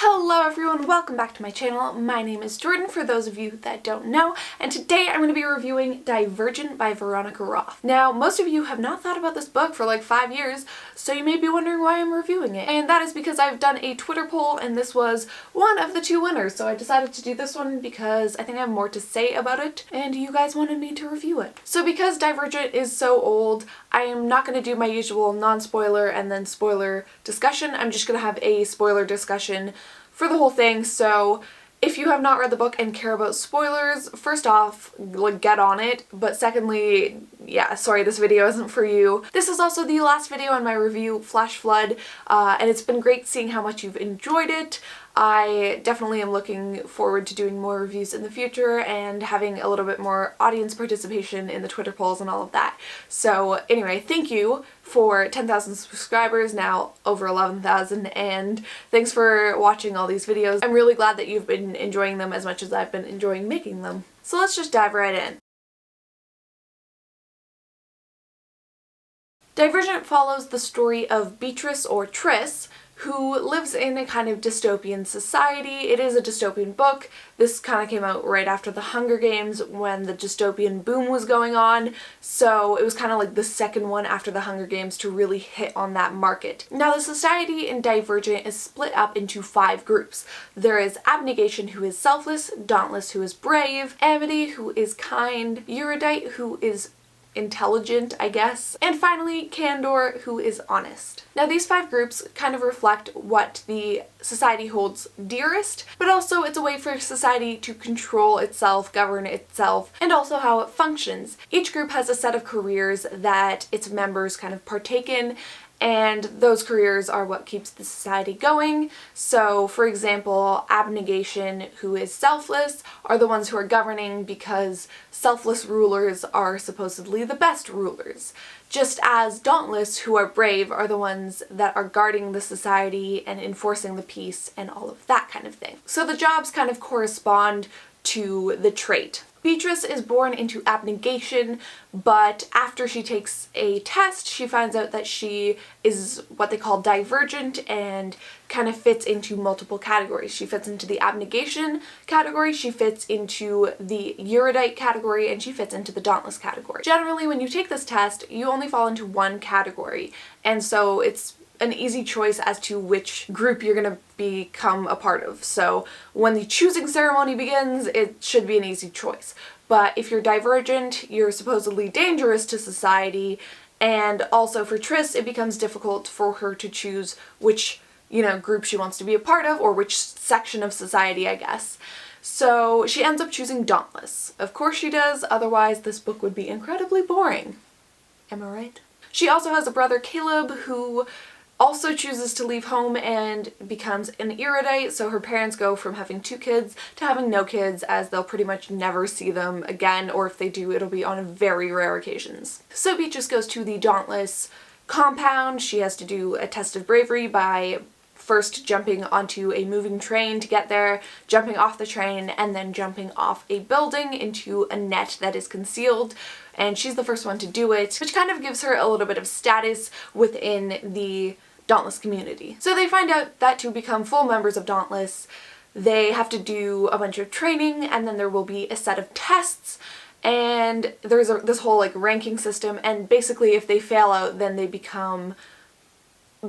Hello everyone, welcome back to my channel. My name is Jordan, for those of you that don't know, and today I'm going to be reviewing Divergent by Veronica Roth. Now, most of you have not thought about this book for like 5 years, so you may be wondering why I'm reviewing it. And that is because I've done a Twitter poll and this was one of the 2 winners, so I decided to do this one because I think I have more to say about it, and you guys wanted me to review it. So because Divergent is so old, I am not going to do my usual non-spoiler and then spoiler discussion. I'm just going to have a spoiler discussion for the whole thing. So if you have not read the book and care about spoilers, first off, like, get on it, but secondly, yeah, sorry, this video isn't for you. This is also the last video in my review, Flash Flood, and it's been great seeing how much you've enjoyed it. I definitely am looking forward to doing more reviews in the future and having a little bit more audience participation in the Twitter polls and all of that. So anyway, thank you for 10,000 subscribers, now over 11,000, and thanks for watching all these videos. I'm really glad that you've been enjoying them as much as I've been enjoying making them. So let's just dive right in. Divergent follows the story of Beatrice, or Triss, who lives in a kind of dystopian society. It is a dystopian book. This kind of came out right after the Hunger Games when the dystopian boom was going on, so it was kind of like the second one after the Hunger Games to really hit on that market. Now, the society in Divergent is split up into 5 groups. There is Abnegation, who is selfless, Dauntless, who is brave, Amity, who is kind, Erudite, who is intelligent, I guess, and finally Candor, who is honest. Now, these 5 groups kind of reflect what the society holds dearest, but also it's a way for society to control itself, govern itself, and also how it functions. Each group has a set of careers that its members kind of partake in, and those careers are what keeps the society going. So, for example, Abnegation, who is selfless, are the ones who are governing because selfless rulers are supposedly the best rulers. Just as Dauntless, who are brave, are the ones that are guarding the society and enforcing the peace and all of that kind of thing. So the jobs kind of correspond to the trait. Beatrice is born into Abnegation, but after she takes a test, she finds out that she is what they call divergent and kind of fits into multiple categories. She fits into the Abnegation category, she fits into the Erudite category, and she fits into the Dauntless category. Generally, when you take this test, you only fall into one category, and so it's an easy choice as to which group you're going to become a part of. So when the choosing ceremony begins, it should be an easy choice. But if you're divergent, you're supposedly dangerous to society, and also for Triss, it becomes difficult for her to choose which, group she wants to be a part of, or which section of society, I guess. So she ends up choosing Dauntless. Of course she does, otherwise this book would be incredibly boring. Am I right? She also has a brother, Caleb, who also chooses to leave home and becomes an erudite, so her parents go from having 2 kids to having no kids, as they'll pretty much never see them again, or if they do, it'll be on very rare occasions. So Beatrice goes to the Dauntless compound. She has to do a test of bravery by first jumping onto a moving train to get there, jumping off the train, and then jumping off a building into a net that is concealed. And she's the first one to do it, which kind of gives her a little bit of status within the Dauntless community. So they find out that to become full members of Dauntless, they have to do a bunch of training, and then there will be a set of tests, and there's this whole ranking system, and basically if they fail out, then they become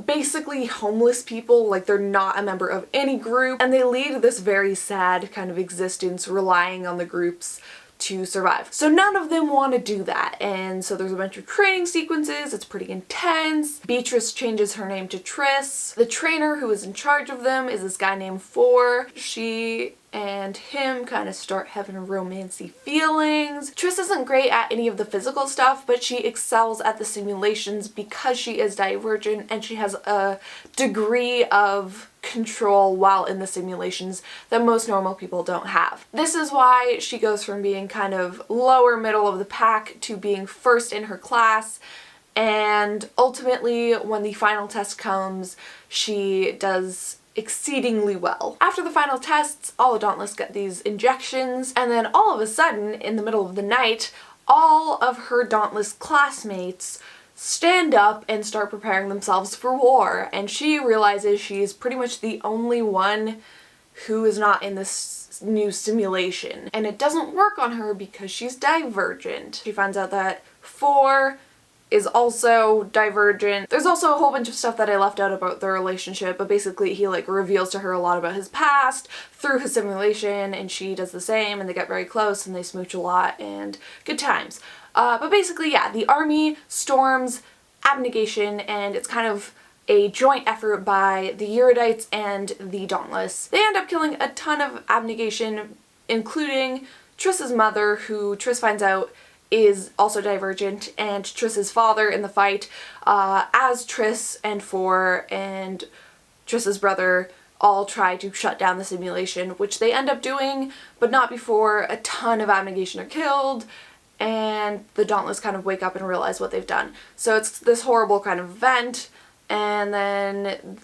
basically homeless people, they're not a member of any group, and they lead this very sad kind of existence relying on the groups to survive. So none of them want to do that, and so there's a bunch of training sequences. It's pretty intense. Beatrice changes her name to Triss. The trainer who is in charge of them is this guy named Four. She and him kind of start having romancy feelings. Triss isn't great at any of the physical stuff, but she excels at the simulations because she is divergent and she has a degree of control while in the simulations that most normal people don't have. This is why she goes from being kind of lower middle of the pack to being first in her class, and ultimately when the final test comes, she does exceedingly well. After the final tests, all the Dauntless get these injections, and then all of a sudden, in the middle of the night, all of her Dauntless classmates stand up and start preparing themselves for war. And she realizes she's pretty much the only one who is not in this new simulation. And it doesn't work on her because she's divergent. She finds out that 4 is also divergent. There's also a whole bunch of stuff that I left out about their relationship, but basically he like reveals to her a lot about his past through his simulation, and she does the same, and they get very close and they smooch a lot, and good times. But basically, yeah, the army storms Abnegation, and it's kind of a joint effort by the Erudites and the Dauntless. They end up killing a ton of Abnegation, including Triss's mother, who Triss finds out is also divergent, and Triss's father in the fight, as Triss and 4 and Triss's brother all try to shut down the simulation, which they end up doing, but not before a ton of Abnegation are killed, and the Dauntless kind of wake up and realize what they've done. So it's this horrible kind of event, and then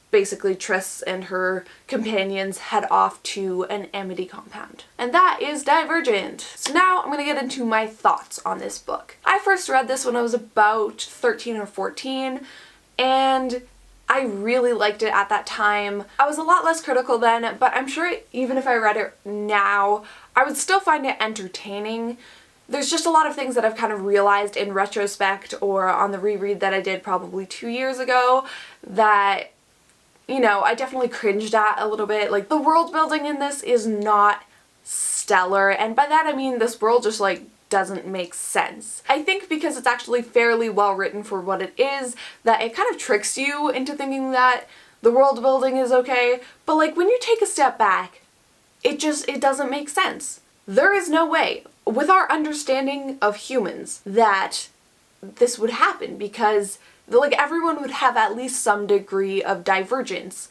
basically Triss and her companions head off to an Amity compound. And that is Divergent. So now I'm gonna get into my thoughts on this book. I first read this when I was about 13 or 14, and I really liked it at that time. I was a lot less critical then, but I'm sure even if I read it now, I would still find it entertaining. There's just a lot of things that I've kind of realized in retrospect or on the reread that I did probably 2 years ago that, you know, I definitely cringed at a little bit. Like, the world building in this is not stellar, and by that I mean this world just like doesn't make sense. I think because it's actually fairly well written for what it is, that it kind of tricks you into thinking that the world building is okay, but like when you take a step back, it doesn't make sense. There is no way, with our understanding of humans, that this would happen, because like everyone would have at least some degree of divergence.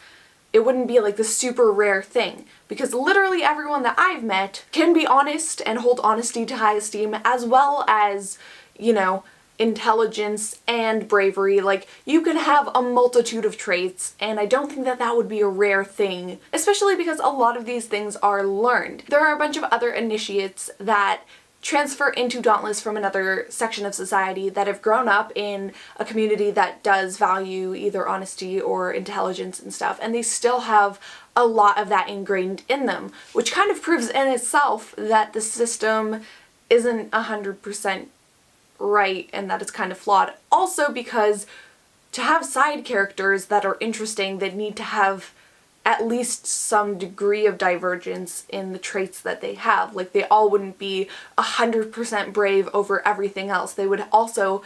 It wouldn't be like the super rare thing, because literally everyone that I've met can be honest and hold honesty to high esteem, as well as, you know, intelligence and bravery. Like, you can have a multitude of traits, and I don't think that that would be a rare thing, especially because a lot of these things are learned. There are a bunch of other initiates that transfer into Dauntless from another section of society that have grown up in a community that does value either honesty or intelligence and stuff, and they still have a lot of that ingrained in them, which kind of proves in itself that the system isn't 100% right and that it's kind of flawed. Also because to have side characters that are interesting, they need to have at least some degree of divergence in the traits that they have. Like, they all wouldn't be 100% brave over everything else. They would also,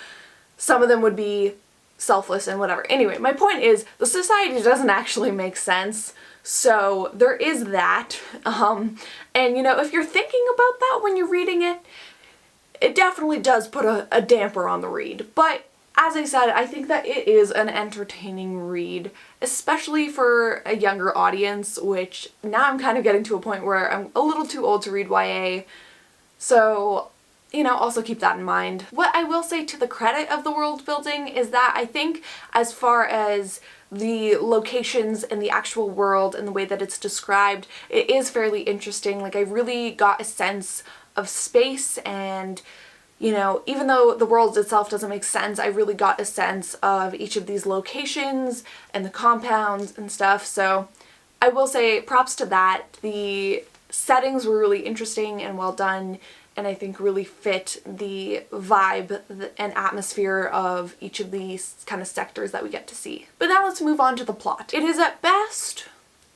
some of them would be selfless and whatever. Anyway, my point is, the society doesn't actually make sense, so there is that. And you know, if you're thinking about that when you're reading it, it definitely does put a damper on the read. But as I said, I think that it is an entertaining read, especially for a younger audience, which now I'm kind of getting to a point where I'm a little too old to read YA. So, you know, also keep that in mind. What I will say to the credit of the world building is that I think as far as the locations and the actual world and the way that it's described, it is fairly interesting. Like, I really got a sense of space, and you know, even though the world itself doesn't make sense, I really got a sense of each of these locations and the compounds and stuff. So I will say props to that. The settings were really interesting and well done, and I think really fit the vibe and atmosphere of each of these kind of sectors that we get to see. But now let's move on to the plot. It is at best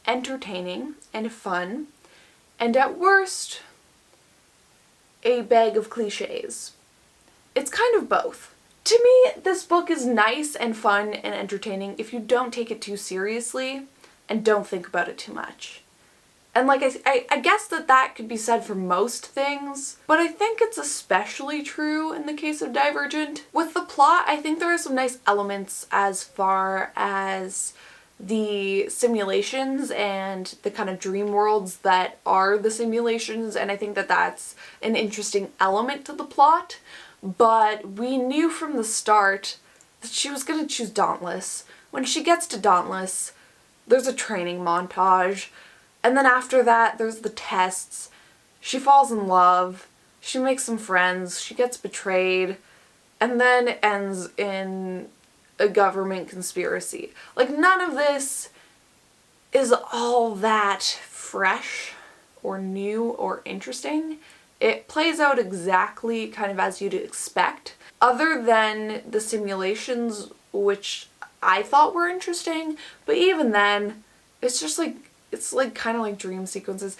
entertaining and fun, and at worst a bag of cliches. It's kind of both. To me, this book is nice and fun and entertaining if you don't take it too seriously and don't think about it too much. And like I guess that could be said for most things, but I think it's especially true in the case of Divergent. With the plot, I think there are some nice elements as far as the simulations and the kind of dream worlds that are the simulations, and I think that that's an interesting element to the plot. But we knew from the start that she was going to choose Dauntless. When she gets to Dauntless, there's a training montage, and then after that there's the tests. She falls in love, she makes some friends, she gets betrayed, and then ends in a government conspiracy. Like, none of this is all that fresh or new or interesting. It plays out exactly kind of as you'd expect, other than the simulations, which I thought were interesting, but even then, it's just like, it's like kind of like dream sequences.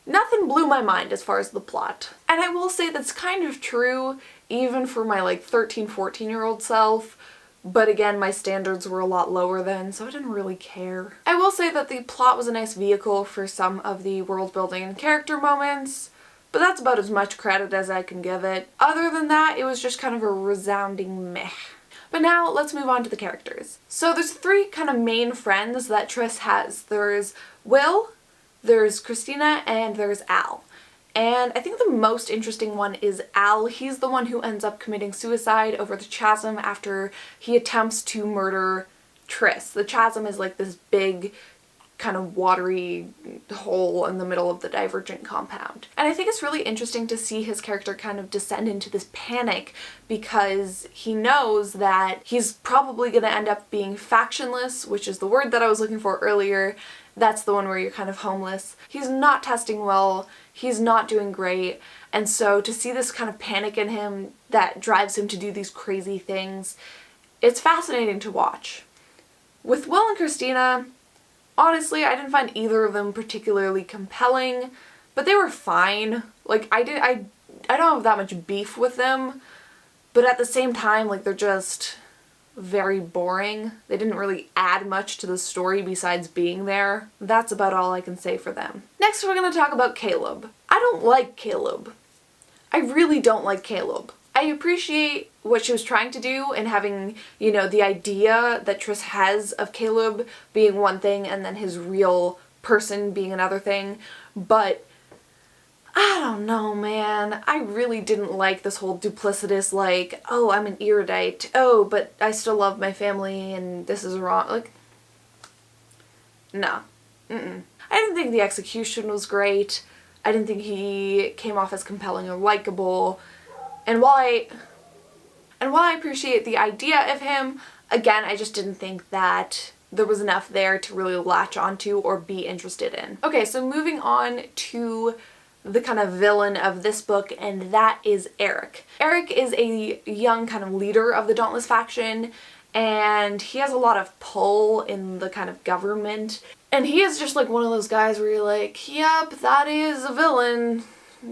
Nothing blew my mind as far as the plot. And I will say that's kind of true even for my like 13, 14-year-old self, but again, my standards were a lot lower then, so I didn't really care. I will say that the plot was a nice vehicle for some of the world building and character moments, but that's about as much credit as I can give it. Other than that, it was just kind of a resounding meh. But now let's move on to the characters. So there's three kind of main friends that Tris has. There's Will, there's Christina, and there's Al. And I think the most interesting one is Al. He's the one who ends up committing suicide over the chasm after he attempts to murder Tris. The chasm is like this big kind of watery hole in the middle of the Divergent compound. And I think it's really interesting to see his character kind of descend into this panic because he knows that he's probably going to end up being factionless, which is the word that I was looking for earlier. That's the one where you're kind of homeless. He's not testing well, he's not doing great, and so to see this kind of panic in him that drives him to do these crazy things, it's fascinating to watch. With Will and Christina, honestly, I didn't find either of them particularly compelling, but they were fine. Like, I don't have that much beef with them, but at the same time, like, they're just very boring. They didn't really add much to the story besides being there. That's about all I can say for them. Next, we're gonna talk about Caleb. I don't like Caleb. I really don't like Caleb. I appreciate what she was trying to do and having, you know, the idea that Tris has of Caleb being one thing and then his real person being another thing, but I don't know, man. I really didn't like this whole duplicitous, like, oh, I'm an erudite, oh, but I still love my family and this is wrong. Like, no. I didn't think the execution was great. I didn't think he came off as compelling or likable. And while I appreciate the idea of him, again, I just didn't think that there was enough there to really latch onto or be interested in. Okay, so moving on to the kind of villain of this book, and that is Eric. Eric is a young kind of leader of the Dauntless faction, and he has a lot of pull in the kind of government. And he is just like one of those guys where you're like, yep, that is a villain.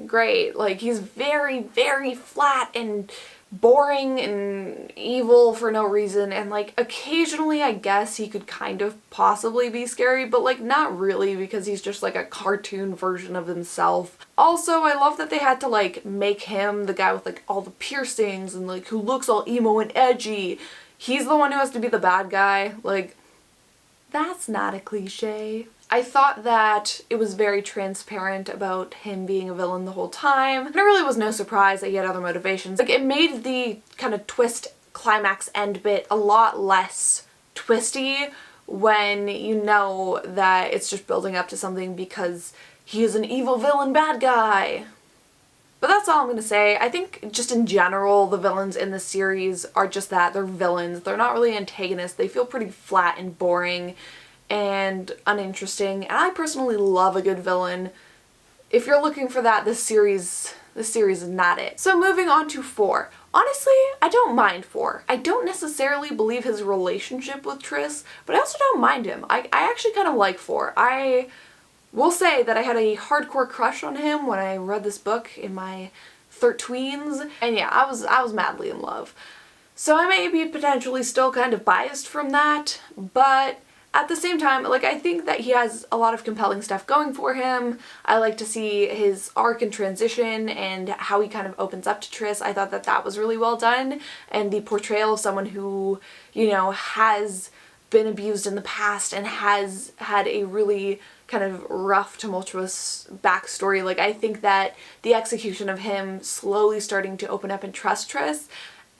Great. Like, he's very, very flat and boring and evil for no reason, and like occasionally I guess he could kind of possibly be scary, but like not really, because he's just like a cartoon version of himself. Also, I love that they had to like make him the guy with like all the piercings and like who looks all emo and edgy. He's the one who has to be the bad guy. Like, that's not a cliche. I thought that it was very transparent about him being a villain the whole time. And it really was no surprise that he had other motivations. Like, it made the kind of twist climax end bit a lot less twisty when you know that it's just building up to something because he is an evil villain bad guy. But that's all I'm gonna say. I think just in general, the villains in this series are just that. They're villains. They're not really antagonists. They feel pretty flat and boring and uninteresting, and I personally love a good villain. If you're looking for that, this series is not it. So moving on to 4. Honestly, I don't mind 4. I don't necessarily believe his relationship with Tris, but I also don't mind him. I actually kind of like 4. I will say that I had a hardcore crush on him when I read this book in my 13s, and yeah, I was madly in love. So I may be potentially still kind of biased from that, but at the same time, like, I think that he has a lot of compelling stuff going for him. I like to see his arc and transition and how he kind of opens up to Tris. I thought that that was really well done, and the portrayal of someone who, you know, has been abused in the past and has had a really kind of rough, tumultuous backstory. Like, I think that the execution of him slowly starting to open up and trust Tris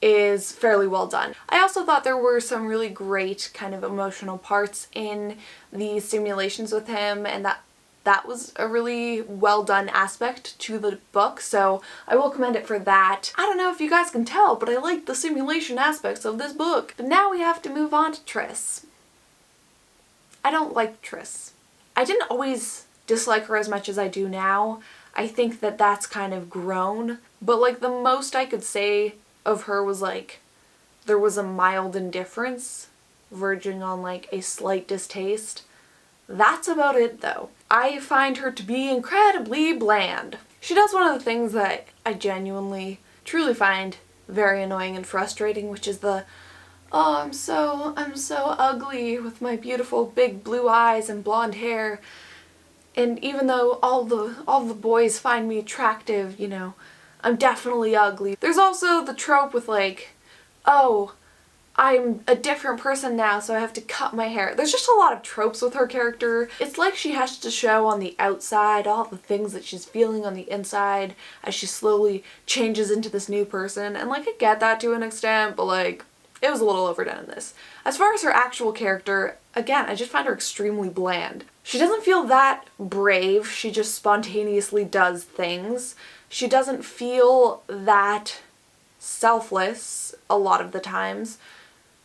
is fairly well done. I also thought there were some really great kind of emotional parts in the simulations with him, and that that was a really well done aspect to the book, so I will commend it for that. I don't know if you guys can tell, but I like the simulation aspects of this book. But now we have to move on to Triss. I don't like Triss. I didn't always dislike her as much as I do now. I think that that's kind of grown, but like the most I could say of her was like there was a mild indifference verging on like a slight distaste. That's about it though. I find her to be incredibly bland. She does one of the things that I genuinely, truly find very annoying and frustrating, which is the, oh, I'm so ugly with my beautiful big blue eyes and blonde hair. And even though all the boys find me attractive, you know, I'm definitely ugly. There's also the trope with like, oh, I'm a different person now, so I have to cut my hair. There's just a lot of tropes with her character. It's like she has to show on the outside all the things that she's feeling on the inside as she slowly changes into this new person. And like, I get that to an extent, but like, it was a little overdone in this. As far as her actual character, again, I just find her extremely bland. She doesn't feel that brave, she just spontaneously does things. She doesn't feel that selfless a lot of the times.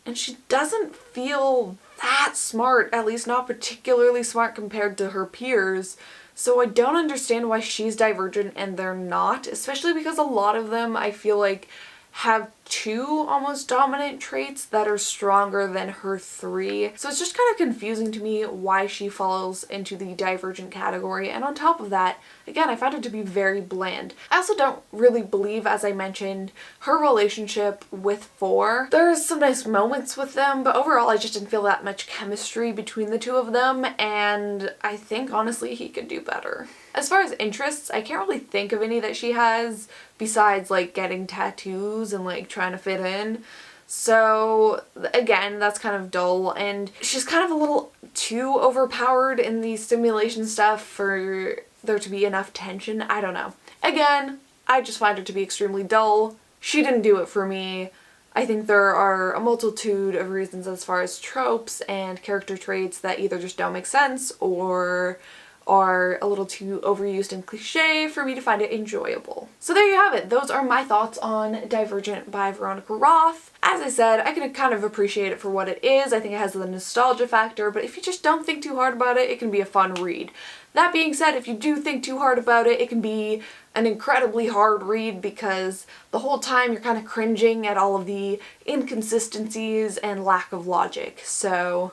And she doesn't feel that smart, at least not particularly smart compared to her peers. So I don't understand why she's divergent and they're not, especially because a lot of them I feel like have two almost dominant traits that are stronger than her three. So it's just kind of confusing to me why she falls into the divergent category. And on top of that, again, I find her to be very bland. I also don't really believe, as I mentioned, her relationship with Four. There's some nice moments with them, but overall I just didn't feel that much chemistry between the two of them, and I think honestly he could do better. As far as interests, I can't really think of any that she has besides like getting tattoos and like trying to fit in. So again, that's kind of dull, and she's kind of a little too overpowered in the stimulation stuff for there to be enough tension. I don't know. Again, I just find her to be extremely dull. She didn't do it for me. I think there are a multitude of reasons as far as tropes and character traits that either just don't make sense or are a little too overused and cliche for me to find it enjoyable. So there you have it. Those are my thoughts on Divergent by Veronica Roth. As I said, I can kind of appreciate it for what it is. I think it has the nostalgia factor, but if you just don't think too hard about it, it can be a fun read. That being said, if you do think too hard about it, it can be an incredibly hard read because the whole time you're kind of cringing at all of the inconsistencies and lack of logic. So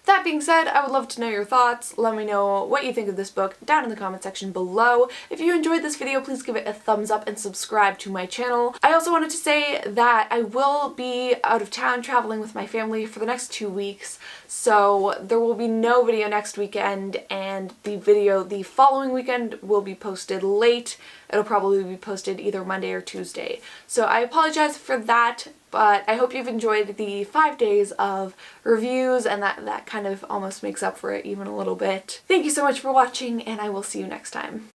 that being said, I would love to know your thoughts. Let me know what you think of this book down in the comment section below. If you enjoyed this video, please give it a thumbs up and subscribe to my channel. I also wanted to say that I will be out of town traveling with my family for the next 2 weeks, so there will be no video next weekend, and the video the following weekend will be posted late. It'll probably be posted either Monday or Tuesday. So I apologize for that, but I hope you've enjoyed the 5 days of reviews, and that kind of almost makes up for it even a little bit. Thank you so much for watching, and I will see you next time.